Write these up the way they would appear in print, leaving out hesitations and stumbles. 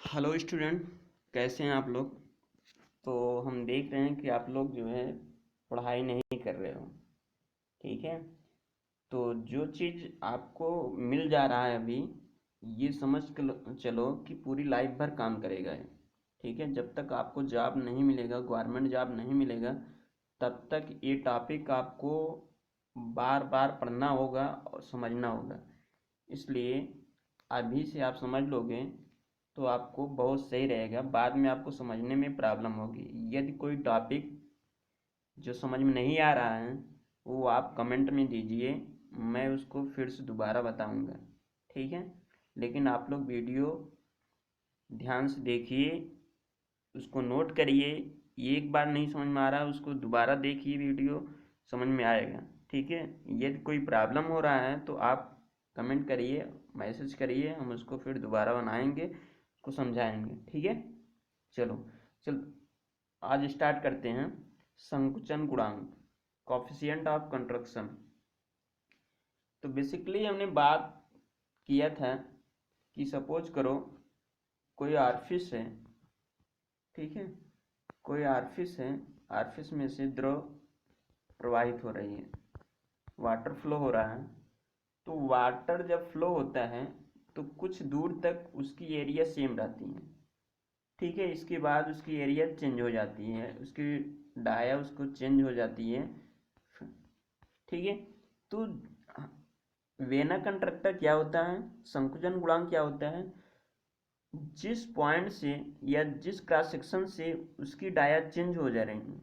Hello student, कैसे हैं आप लोग। तो हम देख रहे हैं कि आप लोग जो है पढ़ाई नहीं कर रहे हो। ठीक है। तो जो चीज़ आपको मिल जा रहा है अभी, ये समझ के चलो कि पूरी लाइफ भर काम करेगा ये। ठीक है। जब तक आपको जॉब नहीं मिलेगा, गवर्नमेंट जॉब नहीं मिलेगा, तब तक ये टॉपिक आपको बार बार पढ़ना होगा और समझना होगा। इसलिए अभी से आप समझ लोगे तो आपको बहुत सही रहेगा। बाद में आपको समझने में प्रॉब्लम होगी। यदि कोई टॉपिक जो समझ में नहीं आ रहा है, वो आप कमेंट में दीजिए, मैं उसको फिर से दोबारा बताऊंगा। ठीक है। लेकिन आप लोग वीडियो ध्यान से देखिए, उसको नोट करिए। एक बार नहीं समझ में आ रहा, उसको दोबारा देखिए, वीडियो समझ में आएगा। ठीक है। यदि कोई प्रॉब्लम हो रहा है तो आप कमेंट करिए, मैसेज करिए, हम उसको फिर दोबारा बनाएंगे, उसको समझाएंगे। ठीक है। चलो, चल आज स्टार्ट करते हैं। संकुचन गुणांक, कॉफिशिएंट ऑफ कंट्रक्शन। तो बेसिकली हमने बात किया था कि सपोज करो कोई आर्फिस है। ठीक है। कोई आर्फिस है, आर्फिस में से द्रव प्रवाहित हो रही है, वाटर फ्लो हो रहा है। तो वाटर जब फ्लो होता है तो कुछ दूर तक उसकी एरिया सेम रहती है। ठीक है। इसके बाद उसकी एरिया चेंज हो जाती है, उसकी डाया उसको चेंज हो जाती है। ठीक है। तो वेना कंट्रक्टर क्या होता है, संकुचन गुणांक क्या होता है, जिस पॉइंट से या जिस क्रॉस सेक्शन से उसकी डाया चेंज हो जा रही है।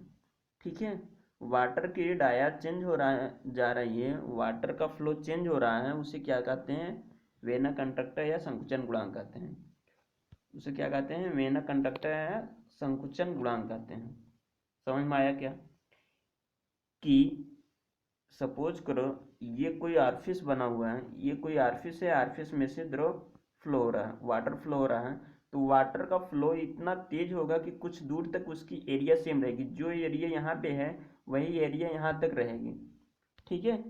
ठीक है। वाटर की डाया चेंज हो रहा है, जा रही है, वाटर का फ्लो चेंज हो रहा है, उसे क्या कहते हैं, वेना कंडक्टर या संकुचन गुणांक कहते हैं। उसे क्या कहते हैं, वेना कंडक्टर या संकुचन गुणांक कहते हैं। समझ में आया क्या कि सपोज करो ये कोई आर्फिस बना हुआ है, ये कोई आर्फिस है, आर्फिस में से द्रव फ्लो हो रहा है, वाटर फ्लो हो रहा है। तो वाटर का फ्लो इतना तेज होगा कि कुछ दूर तक उसकी एरिया सेम रहेगी। जो एरिया यहाँ पे है वही एरिया यहाँ तक रहेगी। ठीक है।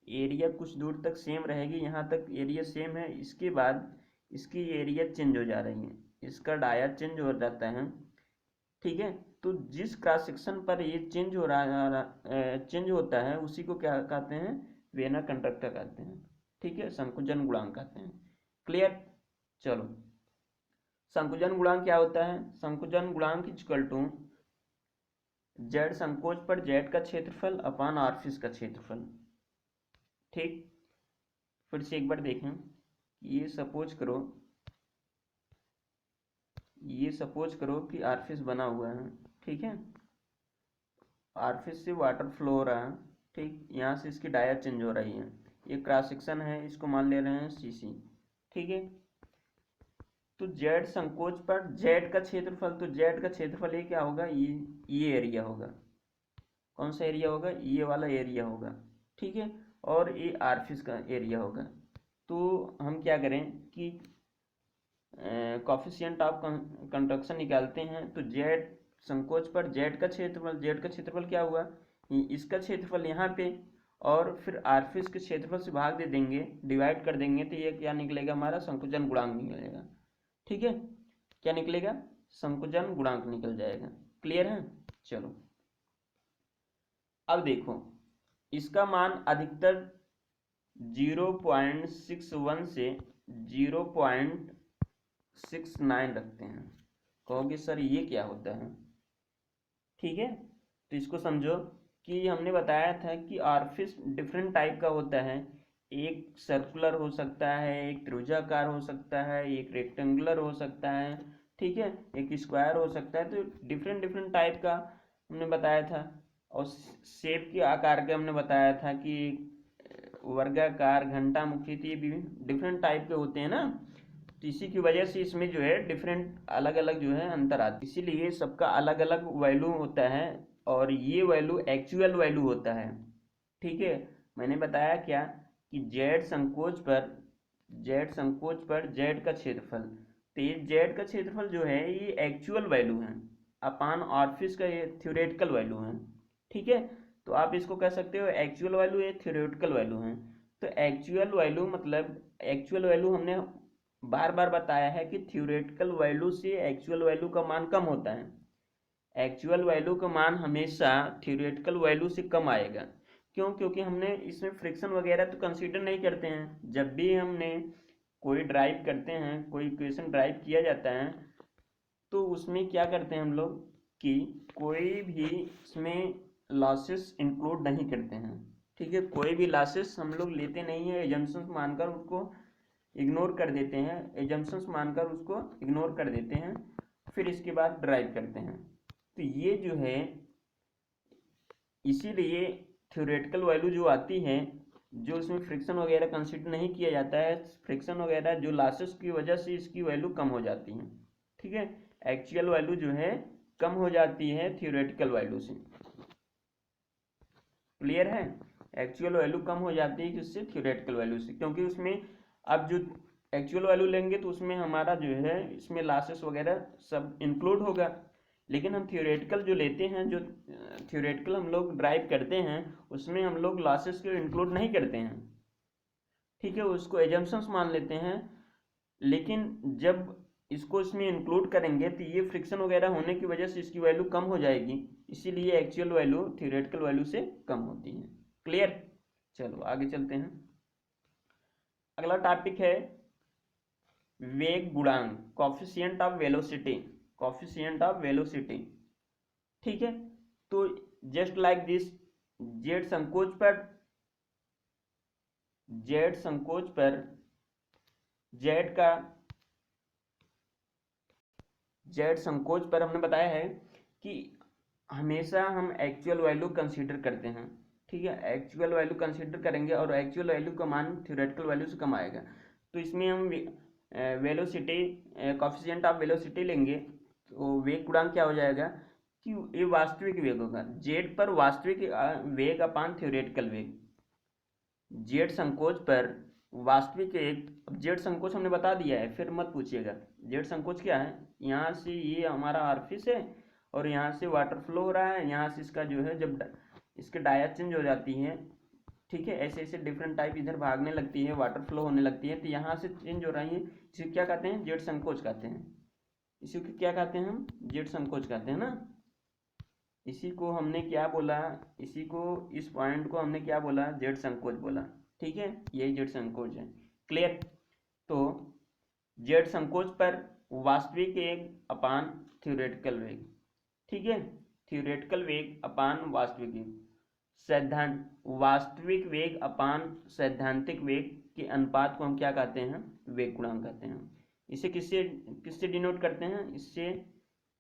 एरिया कुछ दूर तक सेम रहेगी, यहाँ तक एरिया सेम है। इसके बाद इसकी एरिया चेंज हो जा रही है, इसका डाया चेंज हो जाता है। ठीक है। तो जिस क्रॉस सेक्शन पर ये चेंज हो रहा चेंज होता है, उसी को क्या कहते हैं, वेना कंडक्टर कहते हैं। ठीक है। संकुचन गुणांक कहते हैं। क्लियर। चलो, संकुचन गुणांक क्या होता है, संकुचन गुणांक इक्वल टू जेड संकोच पर जेड का क्षेत्रफल अपान आरफिस का क्षेत्रफल। ठीक। फिर से एक बार देखें। ये सपोज करो कि आरफिस बना हुआ है। ठीक है। आरफिस से वाटर फ्लो हो रहा है। ठीक। यहाँ से इसकी डाया चेंज हो रही है, ये क्रॉस सेक्शन है, इसको मान ले रहे हैं सीसी। ठीक है। तो जेड संकोच पर जेड का क्षेत्रफल, तो जेड का क्षेत्रफल ये क्या होगा, ये एरिया होगा। कौन सा एरिया होगा, ये वाला एरिया होगा। ठीक है। और ये आरफिस का एरिया होगा। तो हम क्या करें कि कॉफिशिएंट ऑफ कंट्रक्शन निकालते हैं। तो जेड संकोच पर जेड का क्षेत्रफल, जेड का क्षेत्रफल क्या हुआ, इसका क्षेत्रफल यहाँ पे, और फिर आरफिस के क्षेत्रफल से भाग दे देंगे, डिवाइड कर देंगे, तो ये क्या निकलेगा, हमारा संकुचन गुणांक निकलेगा। ठीक है। क्या निकलेगा, संकुचन गुणांक निकल जाएगा। क्लियर है। चलो, अब देखो, इसका मान अधिकतर 0.61 से 0.69 रखते हैं। कहोगे सर ये क्या होता है। ठीक है। तो इसको समझो कि हमने बताया था कि आरफिस डिफरेंट टाइप का होता है। एक सर्कुलर हो सकता है, एक त्रिभुजाकार हो सकता है, एक रेक्टेंगुलर हो सकता है। ठीक है। एक स्क्वायर हो सकता है। तो डिफरेंट डिफरेंट टाइप का हमने बताया था। और शेप के आकार के हमने बताया था कि वर्गाकार, घंटा मुखी, तो ये भी डिफरेंट टाइप के होते हैं ना। तो इसी की वजह से इसमें जो है डिफरेंट अलग अलग जो है अंतर आते, इसीलिए सबका अलग अलग वैल्यू होता है। और ये वैल्यू एक्चुअल वैल्यू होता है। ठीक है। मैंने बताया क्या कि जेड संकोच पर जेड का क्षेत्रफल, तो ये जेड का क्षेत्रफल जो है ये एक्चुअल वैल्यू है, अपान ऑर्फिस का ये थ्योरेटिकल वैल्यू है। ठीक है। तो आप इसको कह सकते हो एक्चुअल वैल्यू, ये थ्योरेटिकल वैल्यू है। तो एक्चुअल वैल्यू मतलब, एक्चुअल वैल्यू हमने बार बार बताया है कि थ्योरेटिकल वैल्यू से एक्चुअल वैल्यू का मान कम होता है। एक्चुअल वैल्यू का मान हमेशा थ्योरेटिकल वैल्यू से कम आएगा। क्यों? क्योंकि हमने इसमें फ्रिक्शन वगैरह तो कंसीडर नहीं करते हैं। जब भी हमने कोई ड्राइव करते हैं, कोई इक्वेशन ड्राइव किया जाता है, तो उसमें क्या करते हैं हम लोग कि कोई भी इसमें लॉसेस इंक्लूड नहीं करते हैं। ठीक है, कोई भी लॉसेस हम लोग लेते नहीं है, एजम्पशंस मानकर उसको इग्नोर कर देते हैं, एजम्पशंस मानकर उसको इग्नोर कर देते हैं, फिर इसके बाद ड्राइव करते हैं। तो ये जो है, इसीलिए थ्योरेटिकल वैल्यू जो आती है, जो इसमें फ्रिक्शन वगैरह कंसिडर नहीं किया जाता है, फ्रिक्शन वगैरह जो लॉसेस की वजह से इसकी वैल्यू कम हो जाती है। ठीक है, एक्चुअल वैल्यू जो है कम हो जाती है थ्योरेटिकल वैल्यू से। क्लियर है? एक्चुअल वैल्यू कम हो जाती है किससे? थ्योरेटिकल वैल्यू से। क्योंकि उसमें अब जो एक्चुअल वैल्यू लेंगे तो उसमें हमारा जो है इसमें लॉसेस वगैरह सब इंक्लूड होगा। लेकिन हम थ्योरेटिकल जो लेते हैं, जो थ्योरेटिकल हम लोग ड्राइव करते हैं, उसमें हम लोग लॉसेस को इंक्लूड नहीं करते हैं। ठीक है, उसको एजम्पशंस मान लेते हैं। लेकिन जब इसको इसमें इंक्लूड करेंगे तो ये फ्रिक्शन वगैरह होने की वजह से इसकी वैल्यू कम हो जाएगी, इसीलिए एक्चुअल वैल्यू थ्योरेटिकल वैल्यू से कम होती है। क्लियर? चलो आगे चलते हैं। अगला टॉपिक है वेग गुणांक, coefficient of velocity. Coefficient of velocity. ठीक है, तो जस्ट लाइक दिस, जेड संकोच पर, जेड संकोच पर जेड का, जेड संकोच पर हमने बताया है कि हमेशा हम एक्चुअल वैल्यू कंसीडर करते हैं। ठीक है, एक्चुअल वैल्यू कंसीडर करेंगे और एक्चुअल वैल्यू का मान थ्योरेटिकल वैल्यू से कम आएगा। तो इसमें हम वेलोसिटी, कॉफिशिएंट ऑफ वेलोसिटी लेंगे, तो वेग गुणांक क्या हो जाएगा कि ये वास्तविक वेग होगा, जेड पर वास्तविक वेग अपान थ्योरेटिकल वेग। जेड संकोच पर वास्तविक वेग, अब जेड संकोच हमने बता दिया है, फिर मत पूछिएगा। जेड संकोच क्या है, यहाँ से ये हमारा ऑर्फिस है और यहाँ से वाटर फ्लो हो रहा है, यहाँ से इसका जो है जब इसके डाया चेंज हो जाती है, ठीक है, ऐसे ऐसे डिफरेंट टाइप इधर भागने लगती है, वाटर फ्लो होने लगती है, तो यहाँ से चेंज हो रही है, इसे क्या कहते हैं? जेड संकोच कहते हैं। इसी को क्या कहते हैं हम? जेड संकोच कहते हैं ना। इसी को हमने क्या बोला, इसी को, इस पॉइंट को हमने क्या बोला? जेड संकोच बोला। ठीक है, यही जेड संकोच है। क्लियर? तो जेड संकोच पर वास्तविक वेग अपान थ्योरेटिकल वेग। ठीक है, थ्योरेटिकल वेग अपान वास्तविक वेग, सैद्धांत वास्तविक वेग अपान सैद्धांतिक वेग के अनुपात को हम क्या कहते हैं? वेग गुणांक कहते हैं। इसे किससे किससे डिनोट करते हैं? इससे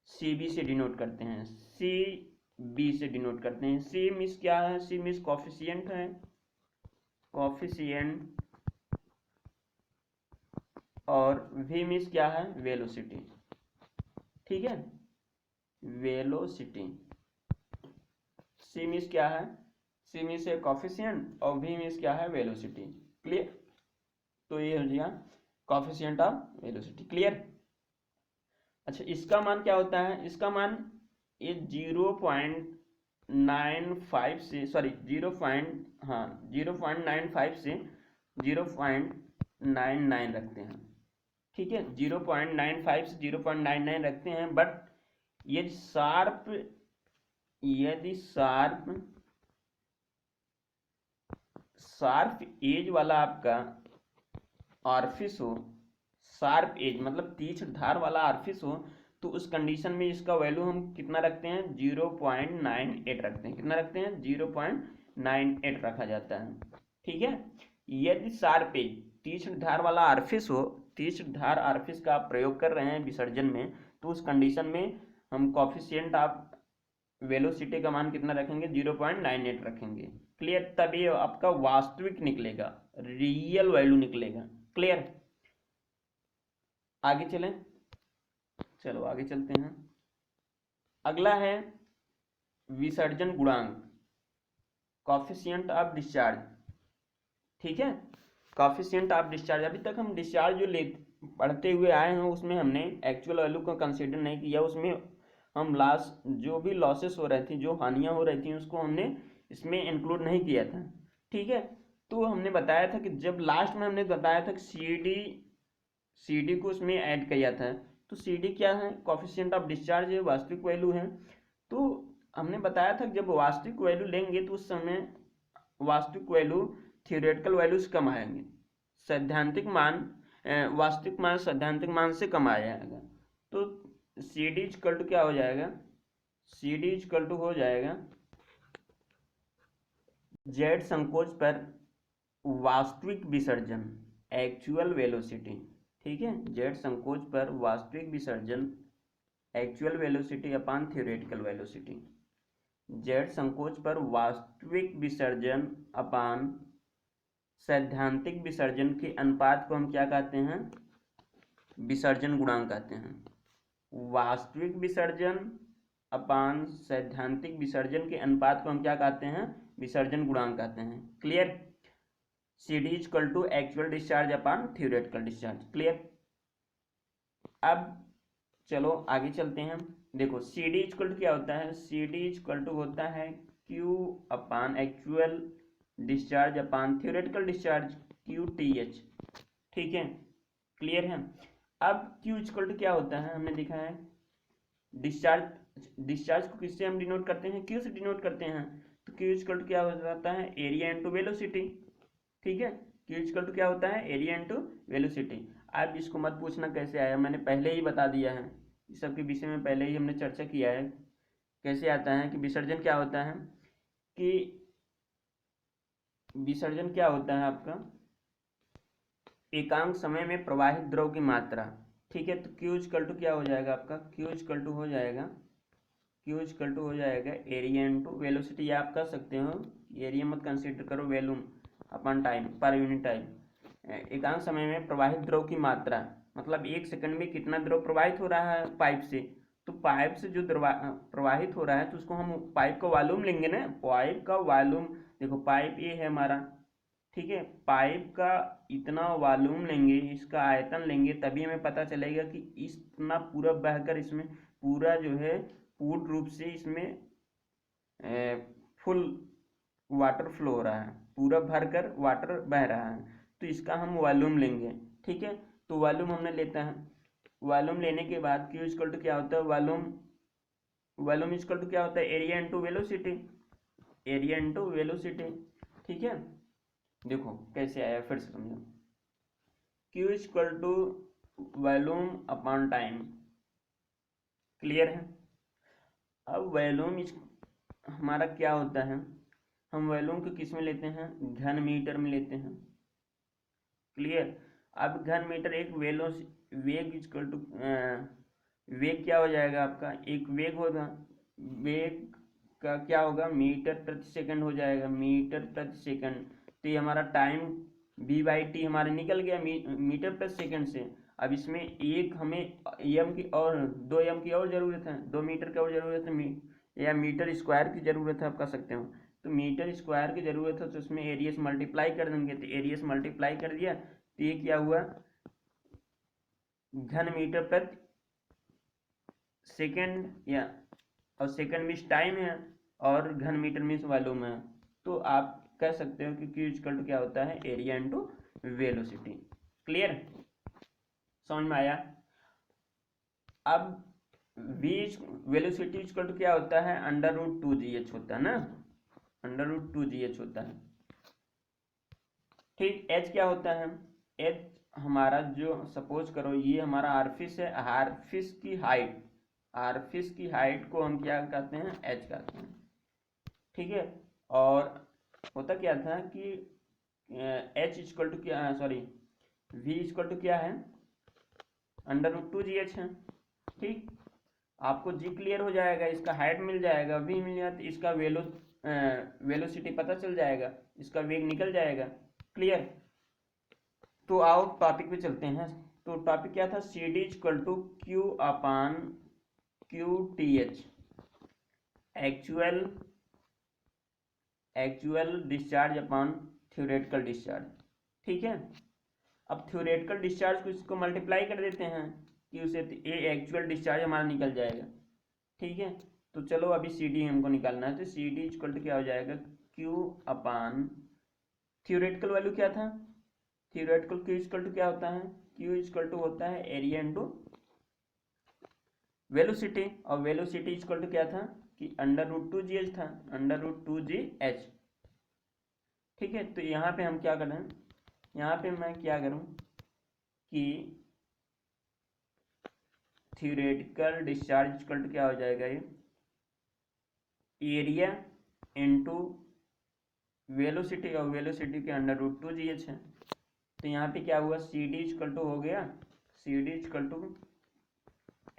सी बी से डिनोट करते हैं, सी बी से डिनोट करते हैं। सी मीन्स क्या है? सी मीन्स कॉफिशिएंट है, कॉफिशिएंट, और वी मीन्स क्या है? वेलोसिटी। ठीक है, वेलोसिटी। सी मीन्स क्या है? सी मीन्स है कॉफिशिएंट और वी मीन्स क्या है? वेलोसिटी। क्लियर? तो ये हो गया कॉफिशिएंट ऑफ वेलोसिटी। क्लियर? अच्छा, इसका मान क्या होता है? इसका मान ये 0.95 से, सॉरी 0.95 से 0.99 रखते हैं। ठीक है, 0.95 से 0.99 रखते हैं, बट यदि शार्प एज वाला आपका ऑर्फिस हो, शार्प एज मतलब तीक्ष्ण धार वाला ऑर्फिस हो, तो उस कंडीशन में इसका वैल्यू हम कितना रखते हैं? 0.98 रखते हैं। कितना रखते हैं? 0.98 रखा जाता है। ठीक है, यदि शार्प एज तीक्ष्ण धार वाला ऑर्फिस हो, तीक्ष्ण धार ऑर्फिस का आप प्रयोग कर रहे हैं विसर्जन में, तो उस कंडीशन में हम कॉफिशिएंट ऑफ वेलोसिटी का मान कितना रखेंगे? 0.98 रखेंगे। क्लियर? तब ये आपका वास्तविक निकलेगा, रियल वैल्यू निकलेगा। क्लियर? आगे चलें, चलो आगे चलते हैं। अगला है विसर्जन गुणांक, कॉफिशिएंट ऑफ डिस्चार्ज। ठीक है, कॉफिशिएंट ऑफ डिस्चार्ज। अभी तक हम डिस्चार्ज जो ले पढ़ते हुए आए हैं उसमें हमने एक्चुअल वैल्यू को कंसीडर नहीं किया, उसमें हम लॉस, जो भी लॉसेस हो रही थी, जो हानियां हो रही थी, उसको हमने इसमें इंक्लूड नहीं किया था। ठीक है, तो हमने बताया था कि जब लास्ट में हमने बताया था कि सी डी को उसमें ऐड किया था। तो सी डी क्या है, कोफिशिएंट ऑफ डिस्चार्ज है, वास्तविक वैल्यू है। तो हमने बताया था कि जब वास्तविक वैल्यू लेंगे तो उस समय वास्तविक वैल्यू थियोरेटिकल वैल्यू से कम आएंगे, सैद्धांतिक मान वास्तविक मान सैद्धांतिक मान से कम आ जाएगा। तो सी डी इक्वल टू क्या हो जाएगा, सी डी इक्वल टू हो जाएगा जेड संकोच पर वास्तविक विसर्जन एक्चुअल वेलोसिटी, ठीक है, जेड संकोच पर वास्तविक विसर्जन actual velocity upon theoretical velocity, जेड संकोच पर वास्तविक विसर्जन अपान सैद्धांतिक विसर्जन के अनुपात को हम क्या कहते हैं, विसर्जन गुणांक कहते हैं। वास्तविक विसर्जन अपान सैद्धांतिक विसर्जन के अनुपात को हम क्या कहते हैं, विसर्जन गुणांक कहते हैं। Clear, C D equal to actual discharge upon theoretical discharge. Clear, अब चलो आगे चलते हैं। देखो सी डी इक्वल टू क्या होता है, सी डी इक्वल टू होता है Q upon actual discharge upon theoretical discharge, Q T H, ठीक है। क्लियर है। अब क्यू इक्वल टू क्या होता है, हमने देखा है डिस्चार्ज को किससे हम डिनोट करते हैं, क्यू से डिनोट करते हैं। तो क्यू इक्वल टू क्या हो जाता है, एरिया इनटू वेलोसिटी, ठीक है। क्यू इक्वल टू क्या होता है, एरिया इनटू वेलोसिटी। आप इसको मत पूछना कैसे आया, मैंने पहले ही बता दिया है, इस सब के विषय में पहले ही हमने चर्चा किया है। कैसे आता है कि विसर्जन क्या होता है, कि विसर्जन क्या होता है आपका, एकांक समय में प्रवाहित द्रव की मात्रा, ठीक है। तो क्यू इक्वल टू क्या हो जाएगा आपका, क्यू इक्वल टू हो जाएगा एरिया इनटू वेलोसिटी। आप कह सकते हो, एरिया मत कंसीडर करो, वॉल्यूम अपन टाइम पर यूनिट टाइम। एकांक समय में प्रवाहित द्रव की मात्रा मतलब 1 सेकंड में कितना द्रव प्रवाहित हो रहा है पाइप से। तो पाइप से जो प्रवाहित हो रहा है तो उसको हम पाइप का वॉल्यूम लेंगे ना, पाइप का वॉल्यूम। देखो पाइप ये है हमारा, ठीक है, पाइप का इतना वॉल्यूम लेंगे, इसका आयतन लेंगे, तभी हमें पता चलेगा कि इतना पूरा बहकर इसमें पूरा जो है पूर्ण रूप से इसमें फुल वाटर फ्लो हो रहा है, पूरा भरकर वाटर बह रहा है। तो इसका हम वॉल्यूम लेंगे, ठीक है। तो वॉल्यूम हमने लेता है, वॉल्यूम लेने के बाद क्यू इक्वल टू क्या होता है, वॉल्यूम इक्वल टू क्या होता है, area into velocity, area into velocity, ठीक है। देखो कैसे आया, फिर से समझो, Q equal to volume upon time. Clear है। अब वॉल्यूम हमारा क्या होता है, हम वॉल्यूम को किस में लेते हैं, घन मीटर में लेते हैं। क्लियर। अब घन मीटर एक वेग इक्वल टू वेग क्या हो जाएगा आपका, एक वेग होगा, वेग का क्या होगा, मीटर प्रति सेकंड हो जाएगा, मीटर प्रति सेकंड। तो ये हमारा टाइम v बाई टी हमारे निकल गया मीटर प्रति सेकंड से। अब इसमें एक हमें एम की और 2 एम की और ज़रूरत है, 2 मीटर की और ज़रूरत है, या मीटर स्क्वायर की ज़रूरत है, आप कह सकते हो। तो मीटर स्क्वायर की ज़रूरत है तो उसमें एरिया से मल्टीप्लाई कर देंगे। तो एरिया से मल्टीप्लाई कर दिया तो ये क्या हुआ, घन मीटर प्रति सेकंड, या और सेकंड में टाइम है और घन मीटर में वॉल्यूम है। तो आप कह सकते हो कि क्यू इक्वल टू क्या होता है, एरिया इनटू वेलोसिटी। क्लियर, समझ में आया। अब v वेलोसिटी इक्वल टू क्या होता है, √2gh होता है ना, √2gh होता है, ठीक। h क्या होता है, h हमारा जो सपोज करो ये हमारा आरफिस है, आरफिस की हाइट को हम क्या कहते हैं, h कहते हैं, ठीक है। और होता क्या था कि h इक्वल टू क्या, सॉरी v इक्वल टू क्या है, √2gh है, ठीक। आपको जी क्लियर हो जाएगा, इसका हाइट मिल जाएगा, v मिल जाता, इसका वेलोसिटी पता चल जाएगा, इसका वेग निकल जाएगा। क्लियर। तो आओ टॉपिक पे चलते हैं। तो टॉपिक क्या था, C D equal to Q upon Q T H, actual discharge upon theoretical discharge, ठीक है। अब थ्योरेटिकल डिस्चार्ज को इसको मल्टीप्लाई कर देते हैं कि उसे ये एक्चुअल डिस्चार्ज हमारा निकल जाएगा, ठीक है। तो चलो अभी सी डी हमको निकालना है। तो सी डी इक्वल टू क्या हो जाएगा, क्यू अपान थ्योरेटिकल वैल्यू क्या था, थ्योरेटिकल क्यू इक्वल टू क्या होता है, क्यू इक्वल टू होता है एरिया इंटू वेलोसिटी, और वेलोसिटी इक्वल टू क्या था कि √2gh था, √2gh। ठीक है, तो यहाँ पे हम क्या करें, यहाँ पे मैं क्या करूँ कि थियोरेटिकल डिस्चार्ज इक्वल टू क्या हो जाएगा, ये एरिया इंटू वेलोसिटी, और वेलोसिटी के √2gh है। तो यहाँ पे क्या हुआ, सी डी इक्वल टू हो गया, C D equal to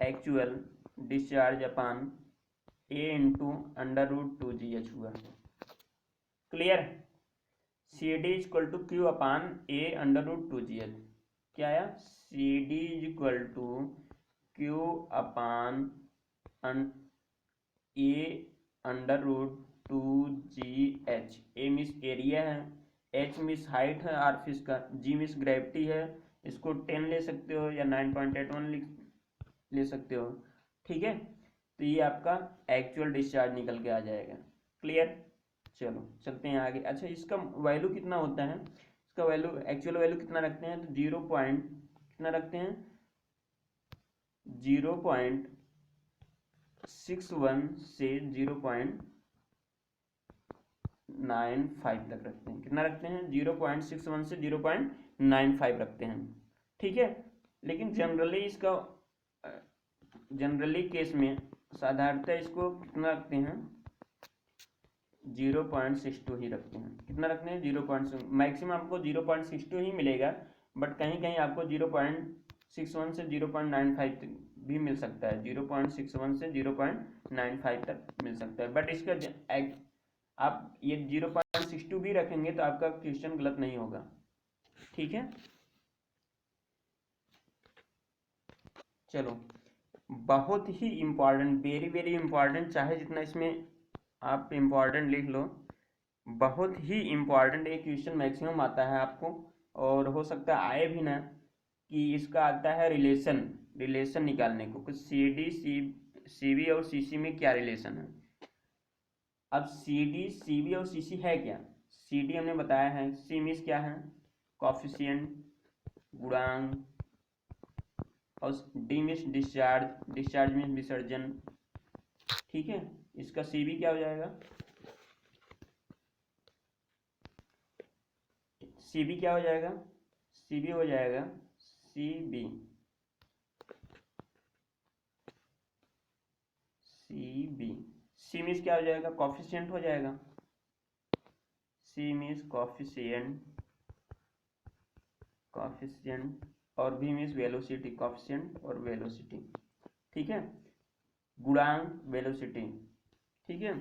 actual discharge upon A into √2gh हुआ। Clear, C D equal to Q upon A √2gh क्या आया, C D equal to Q upon A √2gh। A means area है, H means height है आर फिश का, G miss gravity है, इसको 10 ले सकते हो या 9.81 ले सकते हो। ठीक है, तो ये आपका एक्चुअल डिस्चार्ज निकल के आ जाएगा। क्लियर, चलो चलते हैं आगे। अच्छा, इसका वैल्यू कितना होता है, इसका वैल्यू एक्चुअल वैल्यू कितना रखते हैं, तो 0 पॉइंट कितना रखते हैं, 0.61 से 0.95 तक रखते हैं। कितना रखते हैं, 0.61 से 0.95 रखते हैं। ठीक है, लेकिन जनरली केस में साधारणतः इसको कितना रखते हैं, 0.62 ही रखते हैं। कितना रखते हैं, 0.6, मैक्सिमम आपको 0.62 ही मिलेगा, बट कहीं कहीं आपको 0.61 से 0.95 तक भी मिल सकता है, 0.61 से 0.95 तक मिल सकता है। बट इसका आप ये 0.62 भी रखेंगे तो आपका क्वेश्चन गलत नहीं होगा। ठीक है, चलो, बहुत ही इंपॉर्टेंट, वेरी वेरी इंपॉर्टेंट, चाहे जितना इसमें आप इंपॉर्टेंट लिख लो, बहुत ही इंपॉर्टेंट एक क्वेश्चन मैक्सिमम आता है आपको, और हो सकता है आए भी ना, कि इसका आता है रिलेशन निकालने को, कुछ सी डी सी बी और सी सी में क्या रिलेशन है। अब सी डी सी बी और सी सी है क्या, सी डी हमने बताया है, सी मीन्स क्या है, कॉफिशिएंट, गुणांक, और डी मीन्स डिस्चार्ज मीन्स विसर्जन। ठीक है, इसका सी बी क्या हो जाएगा, सी बी क्या हो जाएगा, सी बी हो जाएगा C B, C B, C means क्या हो जाएगा, कॉफिशिएंट हो जाएगा, सी मीन्स कॉफिशिएंट, और भी मीन्स वेलोसिटी, कॉफिशिएंट और वेलोसिटी। ठीक है, गुणांक वेलोसिटी। ठीक है,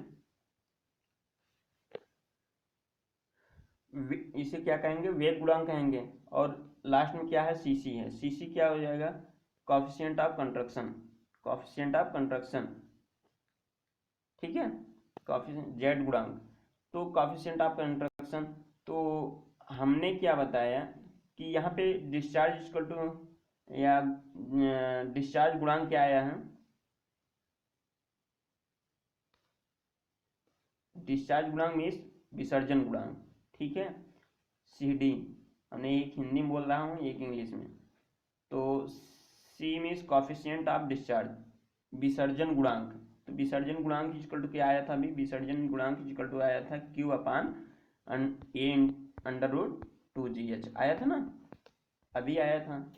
इसे क्या कहेंगे, वेग गुणांक कहेंगे, और लास्ट में क्या है, सीसी है, सीसी क्या हो जाएगा, कॉफिशिएंट ऑफ कंट्रक्शन, ठीक है, कॉफिशिएंट जेड गुणांक, तो कॉफिशिएंट ऑफ कंट्रक्शन। तो हमने क्या बताया कि यहाँ पे डिस्चार्ज इक्वल टू या डिस्चार्ज गुणांक क्या आया है, डिस्चार्ज गुणांक मीन्स विसर्जन गुणांक। ठीक है, सी डी, हमने एक हिंदी में बोल रहा हूँ एक इंग्लिश में, तो C means coefficient of discharge, विसर्जन गुणांक। तो विसर्जन गुणांक इक्वल टू क्या आया था, अभी विसर्जन गुणांक इक्वल टू आया था क्यू अपान ए √2gh आया था ना, अभी आया था,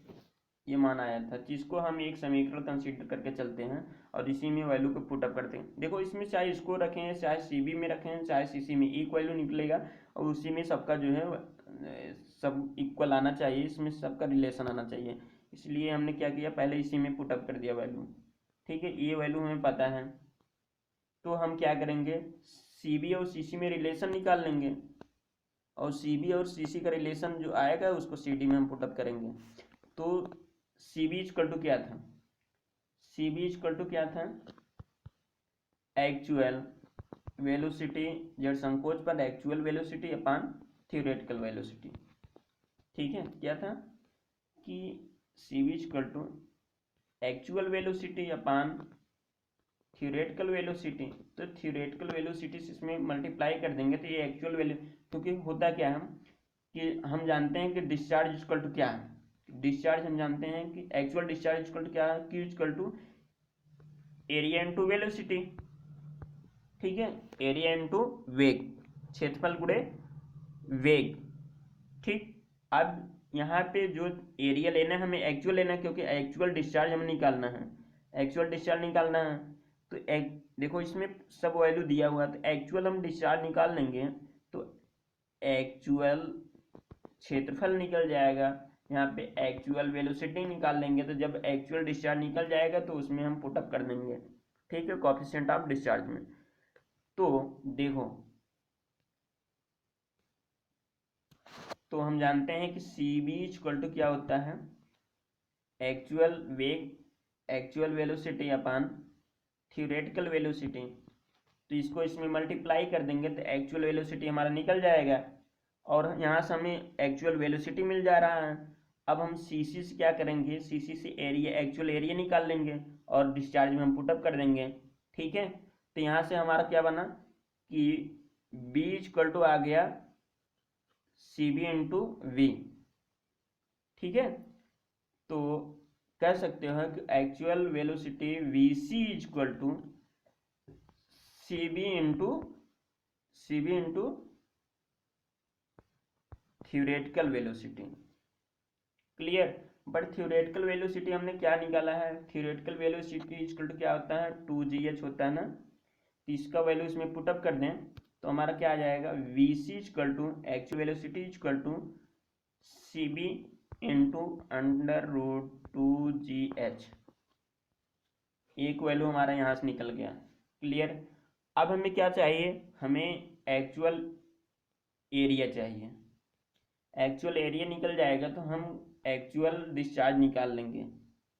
ये मान आया था। जिसको हम एक समीकरण कंसीडर करके चलते हैं और इसी में वैल्यू को पुट अप करते हैं। देखो, इसमें चाहे इसको रखें, चाहे सी बी में रखें, चाहे सी सी में, एक वैल्यू निकलेगा, और उसी में सबका जो है सब इक्वल आना चाहिए, इसमें सबका रिलेशन आना चाहिए। इसलिए हमने क्या किया, पहले इसी में पुट अप कर दिया वैल्यू। ठीक है, ये वैल्यू हमें पता है, तो हम क्या करेंगे, सी बी और सी सी में रिलेशन निकाल लेंगे, और सी बी और सी सी का रिलेशन जो आएगा उसको सी डी में हम पुट अप करेंगे। तो सी बी इक्वल टू क्या था, सी बी इक्वल टू क्या था, एक्चुअल वेलोसिटी, जेड संकोच पर actual velocity upon theoretical velocity. ठीक है, क्या था कि C B equal to actual velocity upon theoretical velocity, तो थियोरेटिकल वेलोसिटी से इसमें मल्टीप्लाई कर देंगे तो ये एक्चुअल वैल्यू, क्योंकि होता क्या है कि हम जानते हैं कि डिस्चार्ज इक्वल टू क्या है, डिस्चार्ज हम जानते हैं कि एक्चुअल डिस्चार्ज इक्वल टू क्या है, Q equal to area into velocity. ठीक है, एरिया इनटू वेग, क्षेत्रफल गुणे वेग। ठीक, अब यहाँ पे जो एरिया लेना है हमें एक्चुअल लेना है, क्योंकि एक्चुअल डिस्चार्ज हमें निकालना है, एक्चुअल डिस्चार्ज निकालना है। तो देखो इसमें सब वैल्यू दिया हुआ है, तो एक्चुअल हम डिस्चार्ज निकाल लेंगे तो एक्चुअल क्षेत्रफल निकल जाएगा, यहाँ पे एक्चुअल वेलोसिटी निकाल लेंगे। तो जब एक्चुअल डिस्चार्ज निकल जाएगा तो उसमें हम पुटअप कर देंगे। ठीक है, कोएफिशिएंट ऑफ डिस्चार्ज में। तो देखो, तो हम जानते हैं कि सी बी इक्वल टू क्या होता है, एक्चुअल वेग, एक्चुअल वेलोसिटी अपान थ्योरेटिकल वेलोसिटी। तो इसको इसमें मल्टीप्लाई कर देंगे तो एक्चुअल वेलोसिटी हमारा निकल जाएगा, और यहाँ से हमें एक्चुअल वेलोसिटी मिल जा रहा है। अब हम सी सी से क्या करेंगे, सी सी से एरिया, एक्चुअल एरिया निकाल लेंगे और डिस्चार्ज में हम पुटअप कर देंगे। ठीक है, तो यहाँ से हमारा क्या बना कि बी इक्वल टू आ गया सी बी इंटू वी। ठीक है, तो कह सकते हो कि actual velocity V C equal to C B into theoretical velocity. Clear. But theoretical velocity हमने क्या निकाला है, थ्योरेटिकल वेलोसिटी इक्वल टू क्या होता है, 2gh होता है ना। तो इसका वैल्यू इसमें पुटअप कर दें तो हमारा क्या आ जाएगा, V C equal to actual velocity equal to C B into √2gh। एक वैल्यू हमारा यहाँ से निकल गया। क्लियर। अब हमें क्या चाहिए, हमें एक्चुअल एरिया चाहिए। एक्चुअल एरिया निकल जाएगा तो हम एक्चुअल डिस्चार्ज निकाल लेंगे।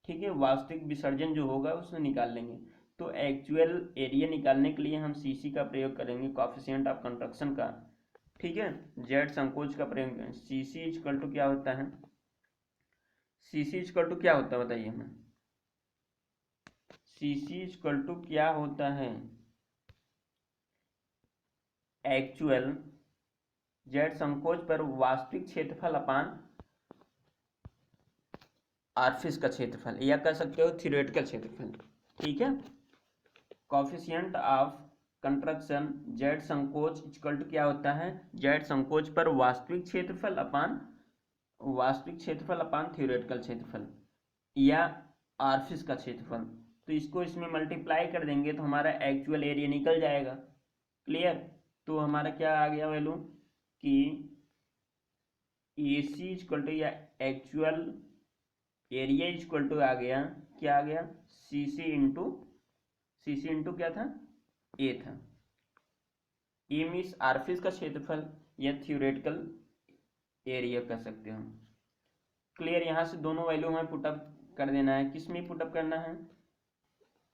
ठीक है, वास्तविक विसर्जन जो होगा उसमें निकाल लेंगे। तो एक्चुअल एरिया निकालने के लिए हम सीसी का प्रयोग करेंगे, कोएफिशिएंट ऑफ कंट्रक्शन का। ठीक है, जेड संकोच का प्रयोग करेंगे। सीसी इक्वल टू क्या होता है, सीसी इक्वल टू क्या होता है बताइए हमें, सीसी इक्वल टू क्या होता है, एक्चुअल जेड संकोच पर वास्तविक क्षेत्रफल अपान आरफिस का क्षेत्रफल, या कह सकते हो थ्योरेटिकल क्षेत्रफल। ठीक है, कोएफिशिएंट ऑफ कंट्रक्शन जेड संकोच इक्वल टू क्या होता है, जेड संकोच पर वास्तविक क्षेत्रफल अपान थ्योरेटिकल क्षेत्रफल या आरफिस का क्षेत्रफल। तो इसको इसमें मल्टीप्लाई कर देंगे तो हमारा एक्चुअल एरिया निकल जाएगा। क्लियर। तो हमारा क्या आ गया वैल्यू कि ए सी इक्वल टू या एक्चुअल एरिया इक्वल टू आ गया, क्या आ गया, सी सी इंटू क्या था, ए था। ए मीन्स आरफिस का क्षेत्रफल या थ्योरेटिकल एरिया कह सकते हो। क्लियर। यहाँ से दोनों वैल्यू हमें पुटअप कर देना है। किस में पुटअप करना है,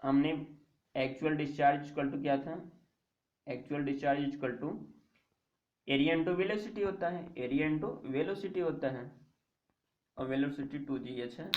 हमने एक्चुअल डिस्चार्ज इक्वल टू क्या था, actual discharge equal to area into velocity होता है, एरिया इंटू वेलोसिटी होता है, और वेलोसिटी 2gh है।